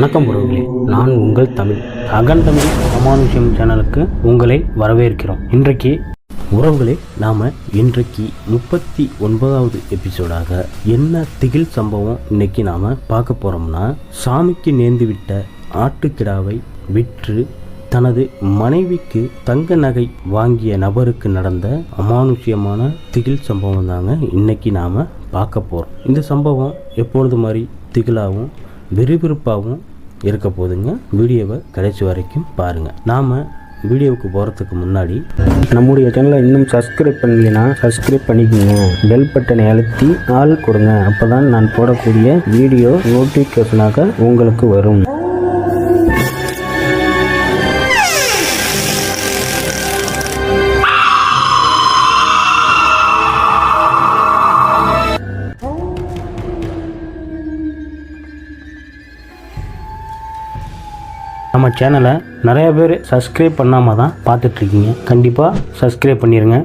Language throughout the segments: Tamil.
வணக்கம் உறவுகளே, நான் உங்கள் தமிழ் அகண்டமிழ் அமானுஷ்யம் சேனலுக்கு உங்களை வரவேற்கிறோம். இன்றைக்கு உறவுகளே, நாம் இன்றைக்கு 39வது எபிசோடாக என்ன திகில் சம்பவம் இன்னைக்கு நாம் பார்க்க போகிறோம்னா, சாமிக்கு நேர்ந்துவிட்ட ஆட்டுக்கிடாவை விற்று தனது மனைவிக்கு தங்க நகை வாங்கிய நபருக்கு நடந்த அமானுஷ்யமான திகில் சம்பவம் தாங்க இன்னைக்கு நாம் பார்க்க போகிறோம். இந்த சம்பவம் எப்பொழுது மாதிரி திகிலாகவும் விறுவிறுப்பாகவும் இருக்க போதுங்க. வீடியோவை கடைசி வரைக்கும் பாருங்கள். நாம் வீடியோவுக்கு போகிறதுக்கு முன்னாடி நம்முடைய சேனலை இன்னும் சப்ஸ்கிரைப் பண்ணலைன்னா சப்ஸ்கிரைப் பண்ணிக்கோங்க. பெல் பட்டனை அழுத்தி ஆள் கொடுங்க. அப்போ தான் நான் போடக்கூடிய வீடியோ நோட்டிஃபிகேஷனாக உங்களுக்கு வரும். நம்ம சேனலை நிறைய பேர் சப்ஸ்கிரைப் பண்ணாமல் தான் பார்த்துட்ருக்கீங்க. கண்டிப்பாக சப்ஸ்கிரைப் பண்ணிடுங்க,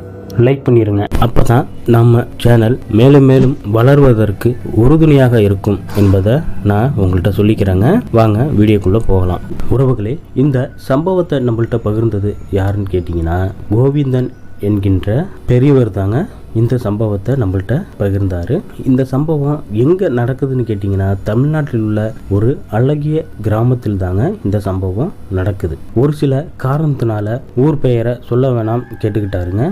லைக் பண்ணிடுங்க. அப்போ தான் நம்ம சேனல் மேலும் மேலும் வளர்வதற்கு உறுதுணையாக இருக்கும் என்பதை நான் உங்கள்கிட்ட சொல்லிக்கிறேங்க. வாங்க வீடியோக்குள்ளே போகலாம். உறவுகளே, இந்த சம்பவத்தை நம்மள்கிட்ட பகிர்ந்தது யாருன்னு கேட்டிங்கன்னா, கோவிந்தன் என்கின்ற பெரியவர் தாங்க இந்த சம்பவத்தை நம்மள்கிட்ட பகிர்ந்தார். இந்த சம்பவம் எங்கே நடக்குதுன்னு கேட்டிங்கன்னா, தமிழ்நாட்டில் உள்ள ஒரு அழகிய கிராமத்தில் தாங்க இந்த சம்பவம் நடக்குது. ஒரு சில காரணத்தினால ஊர் பெயரை சொல்ல வேணாம் கேட்டுக்கிட்டாருங்க.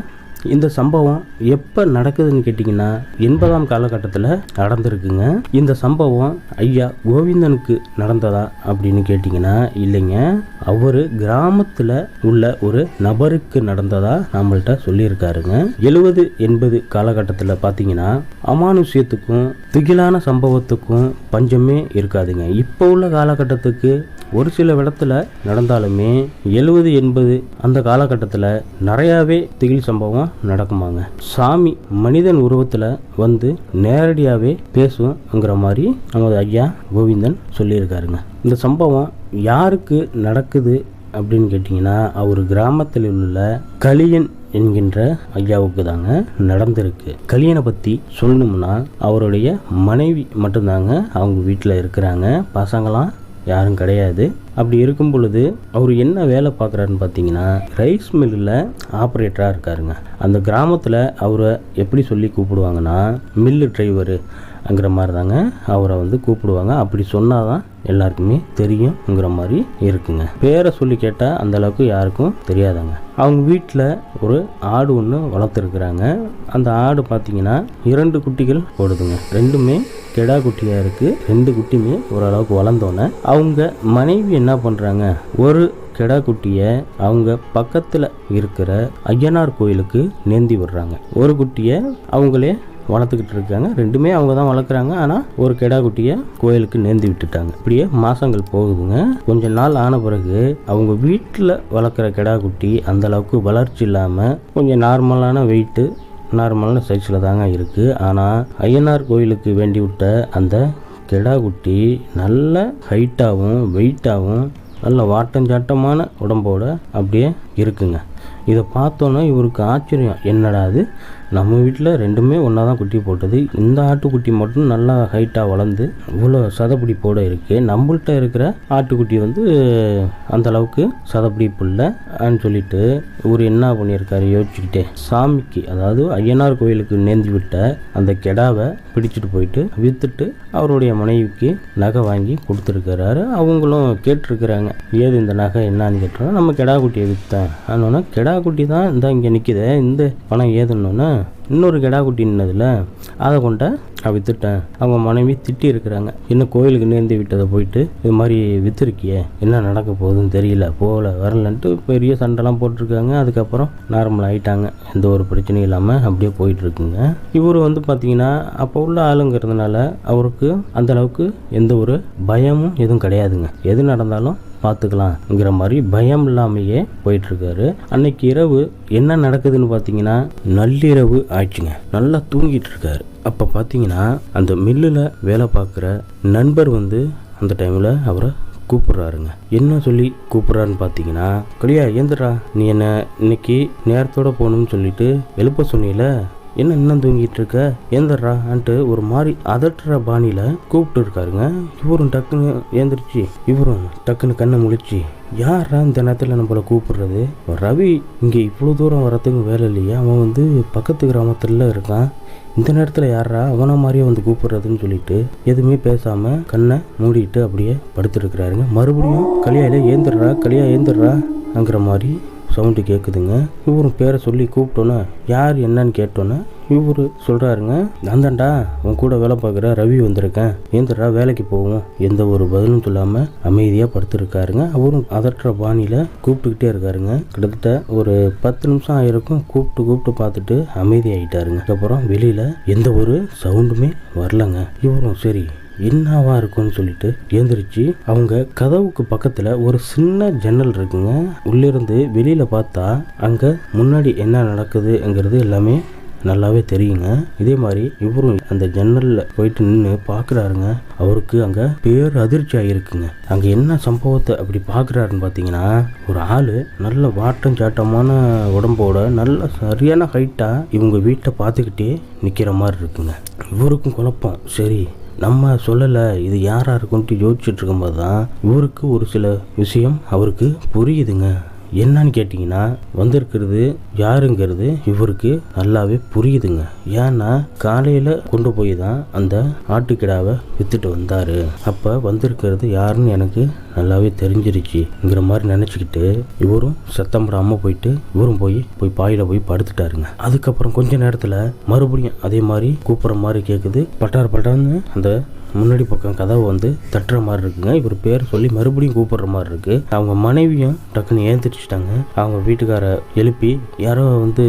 இந்த சம்பவம் எப்போ நடக்குதுன்னு கேட்டிங்கன்னா, 80ஆம் காலகட்டத்தில் நடந்திருக்குங்க. இந்த சம்பவம் ஐயா கோவிந்தனுக்கு நடந்ததா அப்படின்னு கேட்டிங்கன்னா இல்லைங்க, அவர் கிராமத்தில் உள்ள ஒரு நபருக்கு நடந்ததா நம்மள்கிட்ட சொல்லியிருக்காருங்க. 70-80 காலகட்டத்தில் பார்த்தீங்கன்னா அமானுஷ்யத்துக்கும் திகிலான சம்பவத்துக்கும் பஞ்சமே இருக்காதுங்க. இப்போ உள்ள காலகட்டத்துக்கு ஒரு சில இடத்துல நடந்தாலுமே 70-80 அந்த காலகட்டத்தில் நிறையாவே திகில் சம்பவம் நடக்குமாங்க. சாமி மனிதன் உருவத்தில் வந்து நேரடியாகவே பேசுங்கிற மாதிரி நமது ஐயா கோவிந்தன் சொல்லியிருக்காருங்க. இந்த சம்பவம் யாருக்கு நடக்குது அப்படின்னு கேட்டிங்கன்னா, அவர் கிராமத்தில் உள்ள கலியன் என்கின்ற ஐயாவுக்கு தாங்க நடந்திருக்கு. கலியனை பற்றி சொல்லணும்னா, அவருடைய மனைவி மட்டும்தாங்க அவங்க வீட்டில் இருக்கிறாங்க. பசங்களாம் யாரும் கிடையாது. அப்படி இருக்கும் பொழுது அவர் என்ன வேலை பார்க்குறாருன்னு பார்த்தீங்கன்னா, ரைஸ் மில்லில் ஆப்ரேட்டராக இருக்காருங்க. அந்த கிராமத்தில் அவரை எப்படி சொல்லி கூப்பிடுவாங்கன்னா, மில்லு டிரைவருங்கிற மாதிரி தாங்க அவரை வந்து கூப்பிடுவாங்க. அப்படி சொன்னால் தான் எல்லாருக்குமே தெரியுங்கிற மாதிரி இருக்குங்க. பேரை சொல்லி கேட்டால் அந்த அளவுக்கு யாருக்கும் தெரியாதாங்க. அவங்க வீட்டில் ஒரு ஆடு ஒன்று வளர்த்துருக்குறாங்க. அந்த ஆடு பார்த்தீங்கன்னா 2 குட்டிகள் போடுதுங்க. 2மே கெடா குட்டியாக இருக்குது. 2 குட்டியுமே ஓரளவுக்கு வளர்ந்தோன்னே அவங்க மனைவி என்ன பண்ணுறாங்க, ஒரு கெடா குட்டியை அவங்க பக்கத்தில் இருக்கிற ஐயனார் கோயிலுக்கு நேர்த்தி விடுறாங்க. ஒரு குட்டியை அவங்களே வளர்த்துக்கிட்டு இருக்காங்க. 2மே அவங்க தான் வளர்க்குறாங்க. ஆனால் ஒரு கெடா குட்டியை கோயிலுக்கு நேர்ந்து விட்டுட்டாங்க. இப்படியே மாதங்கள் போகுதுங்க. கொஞ்ச நாள் ஆன பிறகு அவங்க வீட்டில் வளர்க்குற கெடா குட்டி அந்த அளவுக்கு வளர்ச்சி இல்லாமல் கொஞ்சம் நார்மலான வெயிட்டு, நார்மலான சைஸில் தாங்க இருக்குது. ஆனால் ஐயனார் கோயிலுக்கு வேண்டி விட்ட அந்த கெடா குட்டி நல்ல ஹைட்டாகவும் வெயிட்டாகவும் நல்ல வாட்டஞ்சாட்டமான உடம்போட அப்படியே இருக்குங்க. இதை பார்த்தோன்னா இவருக்கு ஆச்சரியம், என்னடா அது, நம்ம வீட்டில் 2மே ஒன்றா தான் குட்டி போட்டது, இந்த ஆட்டுக்குட்டி மட்டும் நல்லா ஹைட்டாக வளர்ந்து இவ்வளோ சதப்பிடிப்போடு இருக்குது, நம்மள்கிட்ட இருக்கிற ஆட்டுக்குட்டி வந்து அந்த அளவுக்கு சதப்பிடிப்பு இல்லைன்னு சொல்லிட்டு இவர் என்ன பண்ணியிருக்காரு யோசிச்சுக்கிட்டே, சாமிக்கு அதாவது ஐயனார் கோயிலுக்கு நேர்ந்து விட்ட அந்த கெடாவை பிடிச்சிட்டு போயிட்டு விற்றுட்டு அவருடைய மனைவிக்கு நகை வாங்கி கொடுத்துருக்கிறாரு. அவங்களும் கேட்டிருக்கிறாங்க, ஏது இந்த நகை என்னான்னு கேட்டோன்னா, நம்ம கெடா குட்டியை விற்றேன் ஆனோன்னா, கெடா குட்டி தான் இந்த இங்கே நிற்கிது, இந்த பணம் ஏதுன்னொன்னே இன்னொரு கெடா குட்டின்னதில் அதை கொண்ட விற்றுட்டேன். அவங்க மனைவி திட்டி இருக்கிறாங்க, இன்னும் கோயிலுக்கு நேர்ந்து விட்டதை போயிட்டு இது மாதிரி விற்றுருக்கியே, என்ன நடக்க போகுதுன்னு தெரியல, போகல வரலன்ட்டு பெரிய சண்டைலாம் போட்டிருக்காங்க. அதுக்கப்புறம் நார்மல் ஆகிட்டாங்க, எந்த ஒரு பிரச்சனையும் இல்லாமல் அப்படியே போயிட்டுருக்குங்க. இவர் வந்து பார்த்திங்கன்னா அப்போ உள்ள ஆளுங்கிறதுனால அவருக்கு அந்தளவுக்கு எந்த ஒரு பயமும் எதுவும் கிடையாதுங்க. எது நடந்தாலும் பார்த்துக்கலாம்ங்கிற மாதிரி பயம் இல்லாமையே போயிட்டுருக்காரு. அன்னைக்கு இரவு என்ன நடக்குதுன்னு பார்த்தீங்கன்னா, நள்ளிரவு ஆயிடுச்சுங்க. நல்லா தூங்கிட்டு இருக்காரு. அப்போ பார்த்தீங்கன்னா அந்த மில்லில் வேலை பார்க்குற நண்பர் வந்து அந்த டைமில் அவரை கூப்பிட்றாருங்க. என்ன சொல்லி கூப்பிட்றாருன்னு பார்த்தீங்கன்னா, கலியா ஏந்திரா, நீ என்ன இன்னைக்கு நேரத்தோடு போகணும்னு சொல்லிட்டு எழுப்ப சொன்னீல, என்ன இன்னும் தூங்கிட்டு இருக்க, ஏந்தர்றான்ட்டு ஒரு மாதிரி அதட்டுற பாணியில கூப்பிட்டு இருக்காருங்க. இவரும் டக்குன்னு ஏந்திரிச்சு இவரும் டக்குன்னு கண்ணை முழிச்சு, யாரா இந்த நேரத்தில் நம்மளை கூப்பிடுறது, ரவி இங்கே இவ்வளோ தூரம் வரத்துக்கு வேலை இல்லையா, அவன் வந்து பக்கத்து கிராமத்துல இருக்கான், இந்த நேரத்தில் யாரா அவனை மாதிரியே வந்து கூப்பிடுறதுன்னு சொல்லிட்டு எதுவுமே பேசாமல் கண்ணை மூடிட்டு அப்படியே படுத்துருக்கிறாருங்க. மறுபடியும் கலியா ஏந்துடுறாங்கிற மாதிரி சவுண்டு கேட்குதுங்க. இவரும் பேரை சொல்லி கூப்பிட்டோன்னே யார் என்னன்னு கேட்டோன்னே இவர் சொல்கிறாருங்க, அந்தாண்டா உன் கூட வேலை பார்க்குற ரவி வந்திருக்கேன், ஏந்திரா வேலைக்கு போவோம். எந்த ஒரு பதிலும் சொல்லாமல் அமைதியாக படுத்துருக்காருங்க. அவரும் அதட்டுற பாணியில் கூப்பிட்டுக்கிட்டே இருக்காருங்க. கிட்டத்தட்ட ஒரு 10 நிமிஷம் ஆயிருக்கும். கூப்பிட்டு பார்த்துட்டு அமைதி ஆகிட்டாருங்க. அதுக்கப்புறம் வெளியில் எந்த ஒரு சவுண்டுமே வரலங்க. இவரும் சரி என்னவா இருக்கும்னு சொல்லிட்டு எழுந்திரிச்சு அவங்க கதவுக்கு பக்கத்துல ஒரு சின்ன ஜன்னல் இருக்குங்க. உள்ளிருந்து வெளியில பார்த்தா அங்க முன்னாடி என்ன நடக்குதுங்கிறது எல்லாமே நல்லாவே தெரியுங்க. இதே மாதிரி இவரும் அந்த ஜன்னல்ல போயிட்டு நின்று பாக்குறாருங்க. அவருக்கு அங்க பேர் அதிர்ச்சி ஆகிருக்குங்க. அங்க என்ன சம்பவத்தை அப்படி பாக்குறாருன்னு பாத்தீங்கன்னா, ஒரு ஆளு நல்ல வாட்டம் சாட்டமான உடம்போட நல்ல சரியான ஹைட்டா இவங்க வீட்டை பார்த்துக்கிட்டே நிக்கிற மாதிரி இருக்குங்க. இவருக்கும் குழப்பம், சரி நம்ம சொல்லலை இது யாராக இருக்குன்ட்டு யோசிச்சுட்டு இருக்கும்போது தான் இவருக்கு ஒரு சில விஷயம் அவருக்கு புரியுதுங்க. என்னன்னு கேட்டிங்கன்னா, வந்திருக்கிறது யாருங்கிறது இவருக்கு நல்லாவே புரியுதுங்க. ஏன்னா காலையில் கொண்டு போய் தான் அந்த ஆட்டுக்கிடாவை விற்றுட்டு வந்தார். அப்போ வந்திருக்கிறது யாருன்னு எனக்கு நல்லாவே தெரிஞ்சிருச்சுங்கிற மாதிரி நினச்சிக்கிட்டு இவரும் சத்தம் போடாமல் போயிட்டு இவரும் போய் பாயில் போய் படுத்துட்டாருங்க. அதுக்கப்புறம் கொஞ்ச நேரத்தில் மறுபடியும் அதே மாதிரி கூப்பிட்ற மாதிரி கேட்குது. பட்டான்னு அந்த முன்னாடி பக்கம் கதவை வந்து தட்டுற மாதிரி இருக்குங்க. இவர் பேர் சொல்லி மறுபடியும் கூப்பிடுற மாதிரி இருக்கு. அவங்க மனைவியும் டக்குன்னு ஏந்திரிச்சிட்டாங்க. அவங்க வீட்டுக்கார எழுப்பி யாரோ வந்து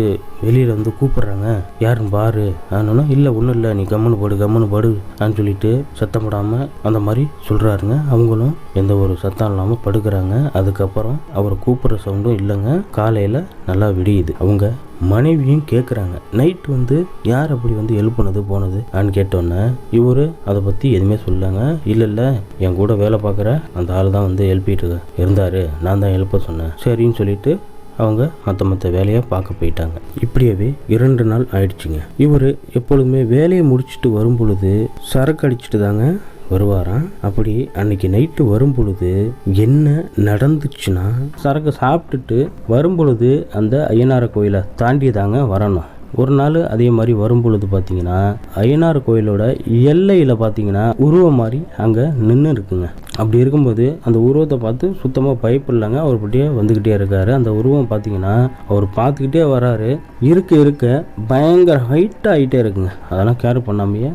வெளியில வந்து கூப்பிடுறாங்க, யாருன்னு பாரு. ஆனா இல்லை ஒன்றும் இல்லை, நீ கம்முன்னு படுன்னு சொல்லிட்டு சத்தம் போடாம அந்த மாதிரி சொல்றாருங்க. அவங்களும் எந்த ஒரு சத்தம் இல்லாம படுக்கிறாங்க. அதுக்கப்புறம் அவர் கூப்பிடுற சவுண்டும் இல்லைங்க. காலையில நல்லா விடியுது. அவங்க மனைவியும் கேட்குறாங்க, நைட் வந்து யார் அப்படி வந்து எழுப்புனது போனது கேட்டோன்னே இவர் அதை பற்றி எதுவுமே சொல்லாங்க. இல்லை என் கூட வேலை பார்க்குற அந்த ஆள் தான் வந்து எழுப்பிட்டு இருந்தார், நான் தான் எழுப்ப சொன்னேன் சரின்னு சொல்லிட்டு அவங்க மற்ற வேலையை பார்க்க போயிட்டாங்க. இப்படியே 2 நாள் ஆயிடுச்சுங்க. இவர் எப்பொழுதுமே வேலையை முடிச்சுட்டு வரும் பொழுது சரக்கு அடிச்சுட்டு தாங்க வருவாராம். அப்படி அன்னைக்கு நைட்டு வரும் பொழுது என்ன நடந்துச்சுன்னா, சரக்கு சாப்பிட்டுட்டு வரும் பொழுது அந்த ஐயனார் கோயிலை தாண்டி தாங்க வரணும். ஒரு நாள் அதே மாதிரி வரும் பொழுது பார்த்தீங்கன்னா, ஐயனார் கோயிலோட எல்லையில் பார்த்தீங்கன்னா உருவம் மாதிரி அங்கே நின்று இருக்குங்க. அப்படி இருக்கும்போது அந்த உருவத்தை பார்த்து சுத்தமாக பயப்படலாங்க. அவர் பற்றியே வந்துக்கிட்டே இருக்காரு. அந்த உருவம் பார்த்தீங்கன்னா அவர் பார்த்துக்கிட்டே வராரு. இருக்க பயங்கர ஹைட்டாக ஆகிட்டே இருக்குங்க. அதெல்லாம் கேர் பண்ணாமையே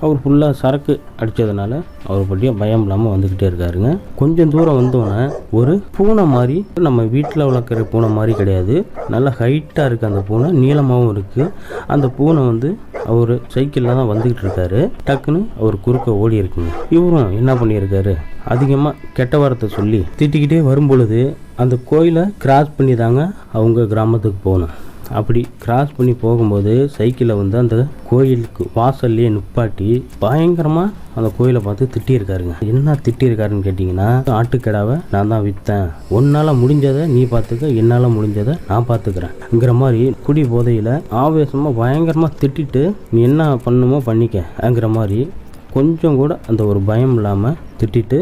அவர் ஃபுல்லாக சரக்கு அடித்ததுனால அவர் பற்றியே பயம் இல்லாமல் வந்துக்கிட்டே இருக்காருங்க. கொஞ்சம் தூரம் வந்தோன்னே ஒரு பூனை மாதிரி, நம்ம வீட்டில் வளர்க்குற பூனை மாதிரி கிடையாது, நல்லா ஹைட்டாக இருக்குது அந்த பூனை, நீளமாகவும் இருக்குது. அந்த பூனை வந்து அவர் சைக்கிளில் தான் வந்துக்கிட்டு இருக்காரு. டக்குன்னு அவர் குறுக்க ஓடி இருக்குங்க. இவரும் என்ன பண்ணியிருக்காரு, அதிகமாக கெட்ட வார்த்தை சொல்லி திட்டிக்கிட்டே வரும் பொழுது அந்த கோயிலை கிராஸ் பண்ணி தாங்க அவங்க கிராமத்துக்கு போகணும். அப்படி கிராஸ் பண்ணி போகும்போது சைக்கிளை வந்து அந்த கோயிலுக்கு வாசல்லையே நிப்பாட்டி பயங்கரமாக அந்த கோயிலை பார்த்து திட்டியிருக்காருங்க. என்ன திட்டியிருக்காருன்னு கேட்டிங்கன்னா, ஆட்டுக்கடாவை நான் தான் விற்றேன், உன்னால் முடிஞ்சதை நீ பார்த்துக்க, என்னால் முடிஞ்சதை நான் பார்த்துக்கிறேன்ங்கிற மாதிரி குடி போதையில் ஆவேசமாக பயங்கரமாக திட்டிட்டு நீ என்ன பண்ணுமோ பண்ணிக்கங்கிற மாதிரி கொஞ்சம் கூட அந்த ஒரு பயம் இல்லாமல் திட்டிட்டு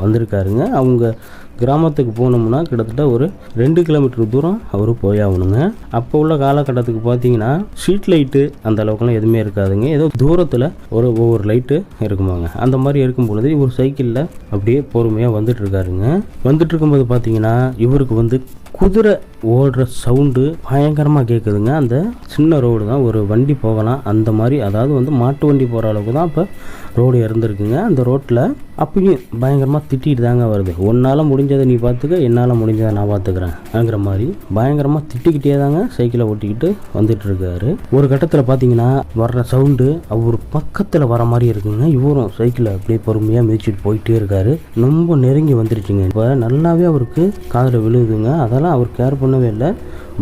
வந்திருக்காருங்க. அவங்க கிராமத்துக்கு போனோம்னா கிட்டத்தட்ட ஒரு 2 கிலோமீட்டர் தூரம் அவர் போயாகணுங்க. அப்போ உள்ள காலகட்டத்துக்கு பார்த்தீங்கன்னா ஸ்ட்ரீட் லைட்டு அந்த அளவுக்குலாம் எதுவுமே இருக்காதுங்க. ஏதோ தூரத்தில் ஒவ்வொரு லைட்டு இருக்குமாங்க. அந்த மாதிரி இருக்கும் பொழுது இவர் சைக்கிளில் அப்படியே பொறுமையாக வந்துட்டு இருக்காருங்க. வந்துட்டு இருக்கும்போது பார்த்தீங்கன்னா இவருக்கு வந்து குதிரை ஓடுற சவுண்டு பயங்கரமாக கேட்குதுங்க. அந்த சின்ன ரோடு தான், ஒரு வண்டி போகலாம் அந்த மாதிரி, அதாவது வந்து மாட்டு வண்டி போகிற அளவுக்கு தான் இப்போ ரோடு இருந்திருக்குங்க. அந்த ரோட்டில் அப்பயும் பயங்கரமாக திட்டிட்டு தாங்க வருது. உன்னால் முடிஞ்சதை நீ பார்த்துக்க, என்னால் முடிஞ்சதை நான் பார்த்துக்கிறேன்ங்கிற மாதிரி பயங்கரமாக திட்டிக்கிட்டே தாங்க சைக்கிளை ஓட்டிக்கிட்டு வந்துட்டு இருக்காரு. ஒரு கட்டத்தில் பார்த்தீங்கன்னா வர்ற சவுண்டு அவர் பக்கத்தில் வர மாதிரி இருக்குங்க. இவரும் சைக்கிளை அப்படியே பொறுமையாக மிதிச்சுட்டு போயிட்டே இருக்காரு. ரொம்ப நெருங்கி வந்துருச்சுங்க. இப்போ நல்லாவே அவருக்கு காதில் விழுதுங்க. அதெல்லாம் அவர் கேர் பண்ணவே இல்லை,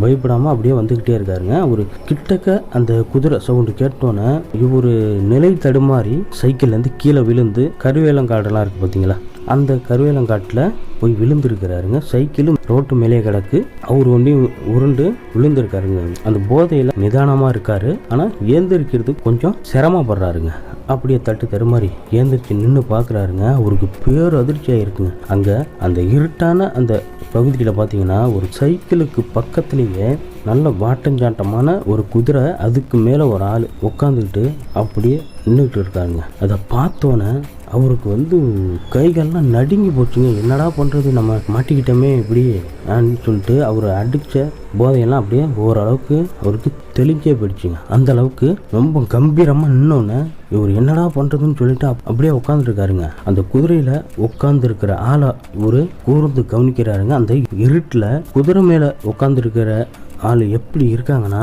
பயப்படாமல் அப்படியே வந்துக்கிட்டே இருக்காருங்க. அவர் கிட்டக்க அந்த குதிரை சவுண்டு கேட்டோன்னே இவர் நிலை தடுமாறி சைக்கிள்லேருந்து கீழே விழுந்து, கருவேலங்காடெல்லாம் இருக்குது பார்த்தீங்களா, அந்த கருவேலங்காட்டில் போய் விழுந்திருக்கிறாருங்க. சைக்கிளும் ரோட்டு மேலே கிடக்கு, அவர் ஒண்டி உருண்டு விழுந்திருக்காருங்க. அந்த போதையில நிதானமா இருக்காரு, ஆனா ஏந்திரிக்கிறதுக்கு கொஞ்சம் சிரமப்படுறாருங்க. அப்படியே தட்டு தருமாறி ஏந்திரிச்சு நின்று பார்க்குறாருங்க. அவருக்கு பேர் அதிர்ச்சியாக இருக்குங்க. அங்கே அந்த இருட்டான அந்த பகுதியில் பார்த்தீங்கன்னா ஒரு சைக்கிளுக்கு பக்கத்துலேயே நல்ல வாட்டஞ்சாட்டமான ஒரு குதிரை, அதுக்கு மேலே ஒரு ஆள் உட்காந்துக்கிட்டு அப்படியே நின்றுக்கிட்டு இருக்காருங்க. அதை பார்த்தோன்னே அவருக்கு கைகள்லாம் நடுங்கி போச்சுங்க. என்னடா பண்ணுறது, நம்ம மாட்டிக்கிட்டோமே இப்படி சொல்லிட்டு அவர் அடித்த போதையெல்லாம் அப்படியே ஓரளவுக்கு அவருக்கு தெளிஞ்சே போயிடுச்சுங்க. அந்த அளவுக்கு ரொம்ப கம்பீரமாக நின்னோன்னே இவர் என்னடா பண்ணுறதுன்னு சொல்லிட்டு அப்படியே உட்காந்துருக்காருங்க. அந்த குதிரையில் உட்காந்துருக்கிற ஆளை இவர் கூர்ந்து கவனிக்கிறாருங்க. அந்த இருட்டில் குதிரை மேலே உட்காந்துருக்கிற ஆள் எப்படி இருக்காங்கன்னா,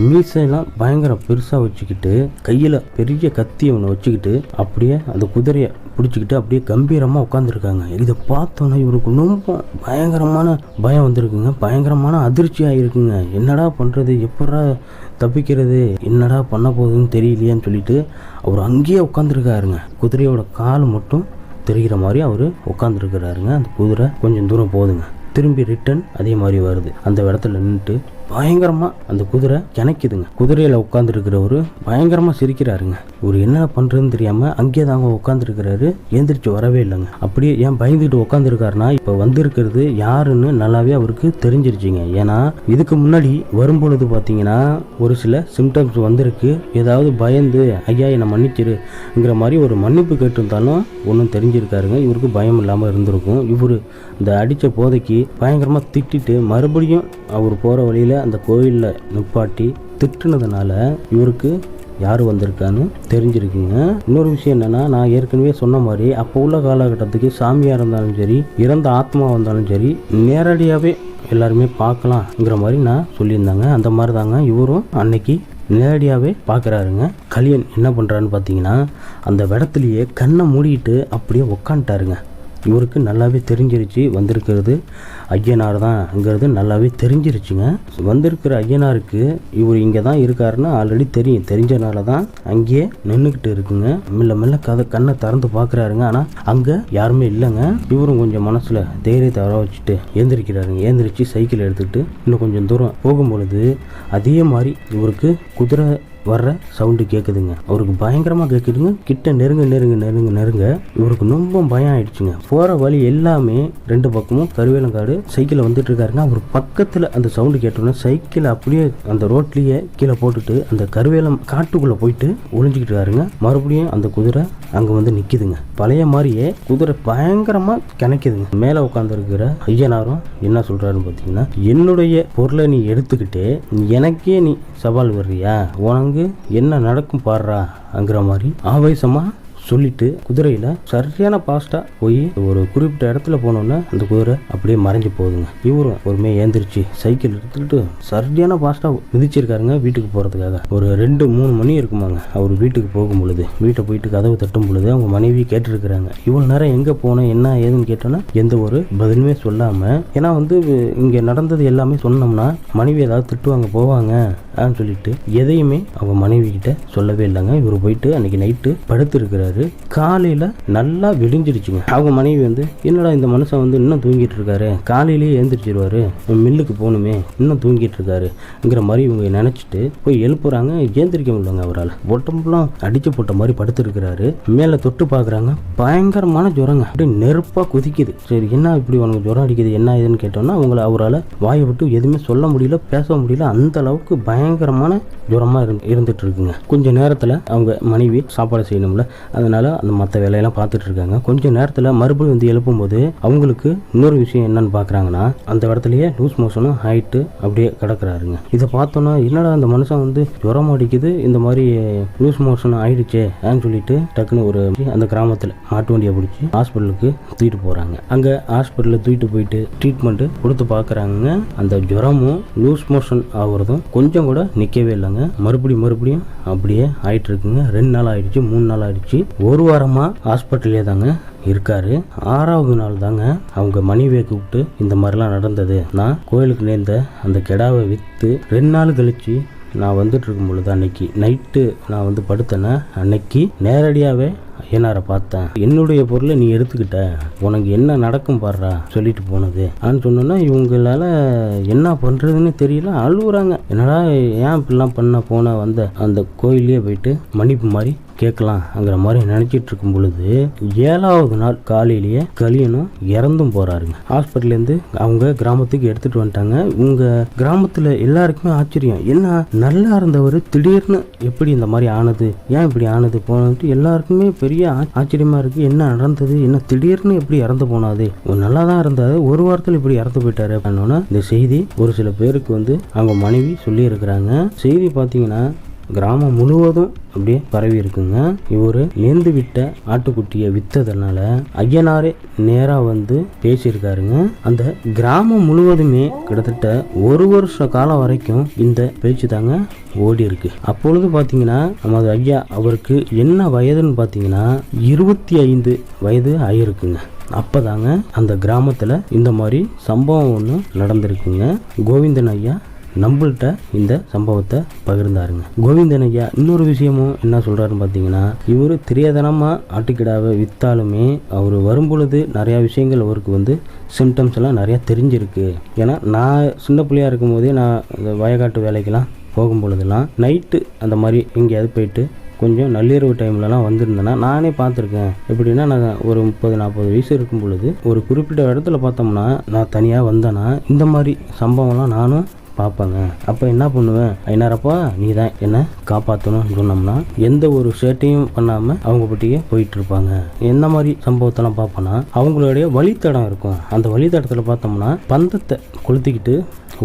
மீசையெல்லாம் பயங்கர பெருசாக வச்சுக்கிட்டு, கையில் பெரிய கத்தி ஒன்று வச்சுக்கிட்டு அப்படியே அந்த குதிரையை பிடிச்சிக்கிட்டு அப்படியே கம்பீரமாக உட்காந்துருக்காங்க. இதை பார்த்தோன்னா இவருக்கு ரொம்ப பயங்கரமான பயம் வந்திருக்குங்க. பயங்கரமான அதிர்ச்சியாக இருக்குங்க. என்னடா பண்ணுறது, எப்படா தப்பிக்கிறது, என்னடா பண்ண போகுதுன்னு தெரியலையான்னு சொல்லிட்டு அவர் அங்கேயே உட்காந்துருக்காருங்க. குதிரையோட கால் மட்டும் தெரிகிற மாதிரி அவர் உட்காந்துருக்கிறாருங்க. அந்த குதிரை கொஞ்சம் தூரம் போகுதுங்க, திரும்பி ரிட்டன் அதே மாதிரி வருது. அந்த இடத்துல நின்றுட்டு பயங்கரமா அந்த குதிரை கிணக்குதுங்க. குதிரையில உட்காந்துருக்கிறவரு பயங்கரமா சிரிக்கிறாருங்க. இவர் என்ன பண்றதுன்னு தெரியாம அங்கேயே தாங்க உட்காந்துருக்கிறாரு. எந்திரிச்சு வரவே இல்லைங்க. அப்படியே ஏன் பயந்துட்டு உட்காந்துருக்காருன்னா, இப்ப வந்திருக்கிறது யாருன்னு நல்லாவே அவருக்கு தெரிஞ்சிருச்சுங்க. ஏன்னா இதுக்கு முன்னாடி வரும்பொழுது பாத்தீங்கன்னா ஒரு சில சிம்டம்ஸ் வந்திருக்கு. ஏதாவது பயந்து ஐயா என்னை மன்னிச்சிருங்கிற மாதிரி ஒரு மன்னிப்பு கேட்டிருந்தாலும் ஒன்றும் தெரிஞ்சிருக்காருங்க. இவருக்கு பயம் இல்லாமல் இருந்திருக்கும். இவர் இந்த அடித்த போதைக்கு பயங்கரமாக திட்டிட்டு மறுபடியும் அவர் போகிற வழியில் அந்த கோயிலில் நிப்பாட்டி திட்டுனதுனால இவருக்கு யார் வந்திருக்கான்னு தெரிஞ்சிருக்குங்க. இன்னொரு விஷயம் என்னென்னா, நான் ஏற்கனவே சொன்ன மாதிரி அப்போ உள்ள காலகட்டத்துக்கு சாமியாக இருந்தாலும் சரி, இறந்த ஆத்மா வந்தாலும் சரி, நேரடியாகவே எல்லாருமே பார்க்கலாம்ங்கிற மாதிரி நான் சொல்லியிருந்தாங்க. அந்த மாதிரி தாங்க இவரும் அன்னைக்கு நேரடியாகவே பார்க்குறாருங்க. கலியன் என்ன பண்ணுறான்னு பார்த்தீங்கன்னா, அந்த இடத்துலையே கண்ணை மூடிட்டு அப்படியே உக்காந்துட்டாருங்க. இவருக்கு நல்லாவே தெரிஞ்சிருச்சு வந்திருக்கிறது ஐயனார் தான்ங்கிறது நல்லாவே தெரிஞ்சிருச்சுங்க. வந்திருக்கிற ஐயனாருக்கு இவர் இங்கே தான் இருக்காருன்னு ஆல்ரெடி தெரிஞ்சனால தான் அங்கேயே நின்றுக்கிட்டு இருக்குங்க. மெல்ல மெல்ல கண்ணை திறந்து பார்க்குறாருங்க. ஆனால் அங்கே யாருமே இல்லைங்க. இவரும் கொஞ்சம் மனசில் தைரியத்தை வர வச்சுட்டு ஏந்திரிக்கிறாருங்க. ஏந்திரிச்சு சைக்கிள் எடுத்துக்கிட்டு இன்னும் கொஞ்சம் தூரம் போகும்பொழுது அதே மாதிரி இவருக்கு குதிரை வர்ற சவுண்டு கேட்குதுங்க. அவருக்கு பயங்கரமாக கேட்குதுங்க. கிட்ட நெருங்க இவருக்கு ரொம்ப பயம் ஆயிடுச்சுங்க. போகிற வழி எல்லாமே ரெண்டு பக்கமும் கருவேலங்காடு. சைக்கிளில் வந்துட்டு இருக்காருங்க. அவர் பக்கத்தில் அந்த சவுண்டு கேட்டோன்னா சைக்கிளை அப்படியே அந்த ரோட்லேயே கீழே போட்டுட்டு அந்த கருவேலம் காட்டுக்குள்ளே போயிட்டு ஒளிஞ்சிக்கிட்டு இருக்காருங்க. மறுபடியும் அந்த குதிரை அங்கே நிற்கிதுங்க. பழைய மாதிரியே குதிரை பயங்கரமாக கிணக்குதுங்க. மேலே உட்காந்துருக்கிற ஐயனாரும் என்ன சொல்கிறாருன்னு பார்த்தீங்கன்னா, என்னுடைய பொருளை நீ எடுத்துக்கிட்டு எனக்கே நீ சவால் வர்றியா, உனக்கு என்ன நடக்கும் பாடுறாங்கிற மாதிரி ஆவேசமா சொல்லிட்டு குதிரையில சரியான பாஸ்டா போய் ஒரு குறிப்பிட்ட இடத்துல போனோன்னா அந்த குதிரை அப்படியே மறைஞ்சு போகுதுங்க. இவரும் பொறுமையா ஏந்திரிச்சு சைக்கிள் எடுத்துக்கிட்டு சரியான பாஸ்டா மிதிச்சிருக்காருங்க வீட்டுக்கு போறதுக்காக. ஒரு 2-3 மணி இருக்குமாங்க அவர் வீட்டுக்கு போகும் பொழுது. வீட்டை போயிட்டு கதவு தட்டும் பொழுது அவங்க மனைவி கேட்டுருக்குறாங்க, இவ்வளவு நேரம் எங்க போன என்ன ஏதுன்னு கேட்டோன்னா எந்த ஒரு பதிலுமே சொல்லாம, ஏன்னா இங்க நடந்தது எல்லாமே சொன்னோம்னா மனைவி ஏதாவது திட்டுவாங்க போவாங்க அப்படின்னு சொல்லிட்டு எதையுமே அவங்க மனைவி கிட்ட சொல்லவே இல்லைங்க. இவர் போயிட்டு அன்னைக்கு நைட்டு படுத்திருக்கிறாரு. காலையில நல்லா விடிஞ்சிருச்சுங்க. அவங்க மனைவி என்னடா இந்த மனுஷன் இன்னும் தூங்கிட்டு இருக்காரு, காலையிலேயே எழுந்திரிச்சிருவாரு, மில்லுக்கு போகணுமே, இன்னும் தூங்கிட்டு இருக்காருங்கிற மாதிரி இவங்க நினைச்சிட்டு போய் எழுப்புறாங்க. ஏந்திரிக்க முடியலங்க. அவரால் உடம்புலாம் அடிச்சு போட்ட மாதிரி படுத்திருக்கிறாரு. மேல தொட்டு பாக்குறாங்க, பயங்கரமான ஜுரங்க. அப்படியே நெருப்பா குதிக்குது. சரி என்ன இப்படி உனக்கு ஜுரம் அடிக்குது என்ன ஏதுன்னு கேட்டோம்னா அவரால் வாயை விட்டு எதுவுமே சொல்ல முடியல, பேச முடியல. அந்த அளவுக்கு பயங்கரமான ஜுரமா இருந்துட்டு இருக்குங்க. கொஞ்ச நேரத்துல அவங்க மனைவி சாப்பாடு செய்யணும்ல, அதனால அந்த மற்ற வேலையெல்லாம் பார்த்துட்டு இருக்காங்க. கொஞ்ச நேரத்தில் மறுபடியும் எழுப்பும்போது அவங்களுக்கு இன்னொரு விஷயம் என்னன்னு பார்க்குறாங்கன்னா, அந்த இடத்துலயே லூஸ் மோஷனும் ஆயிட்டு அப்படியே கிடக்குறாருங்க. இதை பார்த்தோன்னா என்னடா அந்த மனுஷன் ஜுரம் அடிக்குது, இந்த மாதிரி லூஸ் மோஷன் ஆயிடுச்சே அப்படின்னு சொல்லிட்டு டக்குன்னு ஒரு அந்த கிராமத்தில் மாட்டு வண்டியை பிடிச்சி ஹாஸ்பிட்டலுக்கு தூக்கிட்டு போகிறாங்க. அங்கே ஹாஸ்பிட்டலில் தூக்கிட்டு போயிட்டு ட்ரீட்மெண்ட்டு கொடுத்து பார்க்குறாங்க. அந்த ஜுரமும் லூஸ் மோஷன் ஆகுறதும் கொஞ்சம் கூட நிற்கவே இல்லைங்க. மறுபடியும் அப்படியே ஆயிட்டு இருக்குங்க. 2 நாள் ஆயிடுச்சு, 3 நாள் ஆயிடுச்சு. ஒரு வாரமா ஹாஸ்பிட்டலே தாங்க இருக்காரு. 6வது நாள் தாங்க அவங்க மனைவியை கூப்பிட்டு இந்த மாதிரிலாம் நடந்தது, நான் கோயிலுக்கு நேர்ந்த அந்த கெடாவை விற்று 2 நாள் கழிச்சு நான் வந்துட்டு இருக்கும் பொழுது அன்னைக்கு நைட்டு நான் படுத்தேன்னா அன்னைக்கு நேரடியாகவே ஐயனாரை பார்த்தேன், என்னுடைய பொருளை நீ எடுத்துக்கிட்ட, உனக்கு என்ன நடக்கும் பாடுறா சொல்லிட்டு போனது ஆன்னு சொன்னோன்னா இவங்களால என்ன பண்ணுறதுன்னு தெரியல, அழுகுறாங்க. என்னடா ஏன் இப்படிலாம் பண்ண போன வந்த அந்த கோயிலே போயிட்டு மன்னிப்பு மாதிரி கேட்கலாம்ங்கிற மாதிரி நினைச்சிட்டு இருக்கும் பொழுது 7வது நாள் காலையிலேயே கலியனும் இறந்தும் போறாருங்க. ஹாஸ்பிட்டல்லேருந்து அவங்க கிராமத்துக்கு எடுத்துட்டு வந்துட்டாங்க. உங்க கிராமத்துல எல்லாருக்குமே ஆச்சரியம், என்ன நல்லா இருந்தவர் திடீர்னு எப்படி இந்த மாதிரி ஆனது, ஏன் இப்படி ஆனது போனது எல்லாருக்குமே பெரிய ஆச்சரியமா இருக்கு. என்ன நடந்தது, என்ன திடீர்னு எப்படி இறந்து போனாது, நல்லா தான் இருந்தாரு, ஒரு வாரத்தில் இப்படி இறந்து போயிட்டாரு அப்படின்னா இந்த செய்தி ஒரு சில பேருக்கு அவங்க மனைவி சொல்லி இருக்கிறாங்க. செய்தி பார்த்தீங்கன்னா கிராமம் முழுவதும் அப்படியே பரவி இருக்குங்க. இவரு நேர்ந்து விட்ட ஆட்டுக்குட்டியை வித்ததுனால ஐயனாரே நேரா பேசியிருக்காருங்க. அந்த கிராமம் முழுவதுமே கிட்டத்தட்ட 1 வருஷ காலம் வரைக்கும் இந்த பேச்சு தாங்க ஓடி இருக்கு. அப்பொழுது பாத்தீங்கன்னா நமது ஐயா அவருக்கு என்ன வயதுன்னு பாத்தீங்கன்னா 25 வயது ஆயிருக்குங்க. அப்பதாங்க அந்த கிராமத்துல இந்த மாதிரி சம்பவம் ஒன்று நடந்திருக்குங்க. கோவிந்தன் ஐயா நம்மள்கிட்ட இந்த சம்பவத்தை பகிர்ந்தாருங்க. கோவிந்தன் ஐயா இன்னொரு விஷயமும் என்ன சொல்றாருன்னு பார்த்தீங்கன்னா, இவர் தெரியாதனமா ஆட்டுக்கிடாவை வித்தாலுமே அவர் வரும்பொழுது நிறையா விஷயங்கள் அவருக்கு சிம்டம்ஸ் எல்லாம் நிறையா தெரிஞ்சிருக்கு. ஏன்னா நான் சின்ன பிள்ளையா இருக்கும் போதே நான் இந்த வயக்காட்டு வேலைக்கெல்லாம் போகும் பொழுதெல்லாம் நைட்டு அந்த மாதிரி எங்கேயாவது போயிட்டு கொஞ்சம் நள்ளிரவு டைம்லலாம் வந்திருந்தேன்னா நானே பார்த்துருக்கேன். எப்படின்னா நான் ஒரு 30-40 வயசு இருக்கும் பொழுது ஒரு குறிப்பிட்ட இடத்துல பார்த்தோம்னா நான் தனியாக வந்தேன்னா இந்த மாதிரி சம்பவம்லாம் நானும் பார்ப்பேங்க. அப்போ என்ன பண்ணுவேன், ஐயனாரப்பா நீ தான் என்ன காப்பாற்றணும்னு சொன்னோம்னா எந்த ஒரு சேட்டையும் பண்ணாமல் அவங்க பட்டியே போயிட்டு இருப்பாங்க. எந்த மாதிரி சம்பவத்தெல்லாம் பார்ப்போன்னா அவங்களுடைய வழித்தடம் இருக்கும். அந்த வழித்தடத்தில் பார்த்தோம்னா பந்தத்தை கொளுத்திக்கிட்டு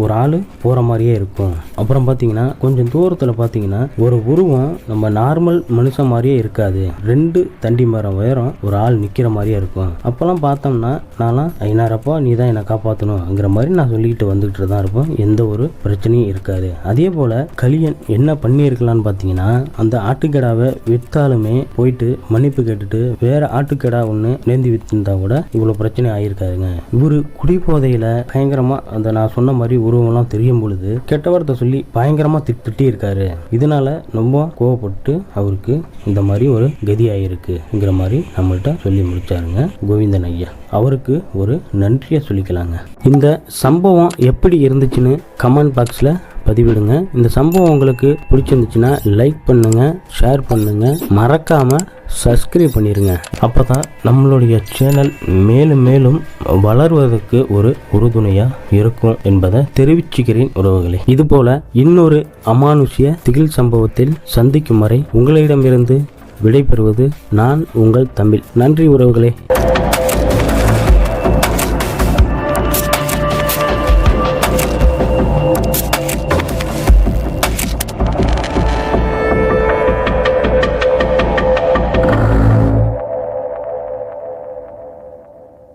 ஒரு ஆள் போகிற மாதிரியே இருக்கும். அப்புறம் பார்த்தீங்கன்னா கொஞ்சம் தூரத்தில் பார்த்தீங்கன்னா ஒரு உருவம் நம்ம நார்மல் மனுஷன் மாதிரியே இருக்காது, 2 தண்டி மரம் உயரம் ஒரு ஆள் நிற்கிற மாதிரியே இருக்கும். அப்போல்லாம் பார்த்தோம்னா நான்லாம் ஐயனாரப்பா நீ தான் என்னை காப்பாற்றணுங்கிற மாதிரி நான் சொல்லிக்கிட்டு வந்துக்கிட்டு தான் இருப்போம். எந்த ஒரு பிரச்சனையும் இருக்காது. அதே போல் கலியன் என்ன பண்ணியிருக்கலான்னு பார்த்தீங்கன்னா அந்த ஆட்டுக்கடாவை விற்றாலுமே போயிட்டு மன்னிப்பு கேட்டுட்டு வேற ஆட்டுக்கடா ஒன்று நேர்ந்து விற்றுந்தா கூட இவ்வளோ பிரச்சனை ஆகியிருக்காதுங்க. இவர் குடிபோதையில் பயங்கரமாக அந்த நான் சொன்ன மாதிரி உருவம்லாம் தெரியும் பொழுது கெட்ட வார்த்தை சொல்லி பயங்கரமா திட்டி இருக்காரு. இதனால ரொம்ப கோவப்பட்டு அவருக்கு இந்த மாதிரி ஒரு கதி ஆயிருக்குங்கிற மாதிரி நம்மள்கிட்ட சொல்லி முடிச்சாருங்க கோவிந்தன் ஐயா. அவருக்கு ஒரு நன்றியை சொல்லிக்கலாங்க. இந்த சம்பவம் எப்படி இருந்துச்சுன்னு கமெண்ட் பாக்ஸில் பதிவிடுங்க. இந்த சம்பவம் உங்களுக்கு பிடிச்சிருந்துச்சுன்னா லைக் பண்ணுங்க, ஷேர் பண்ணுங்க, மறக்காம சப்ஸ்கிரைப் பண்ணிடுங்க. அப்போ தான் நம்மளுடைய சேனல் மேலும் மேலும் வளர்வதற்கு ஒரு உறுதுணையாக இருக்கும் என்பதை தெரிவிச்சுக்கிறேன் உறவுகளே. இதுபோல இன்னொரு அமானுஷ்ய திகில் சம்பவத்தில் சந்திக்கும் வரை உங்களிடமிருந்து விடைபெறுவது நான் உங்கள் தமிழ். நன்றி உறவுகளே.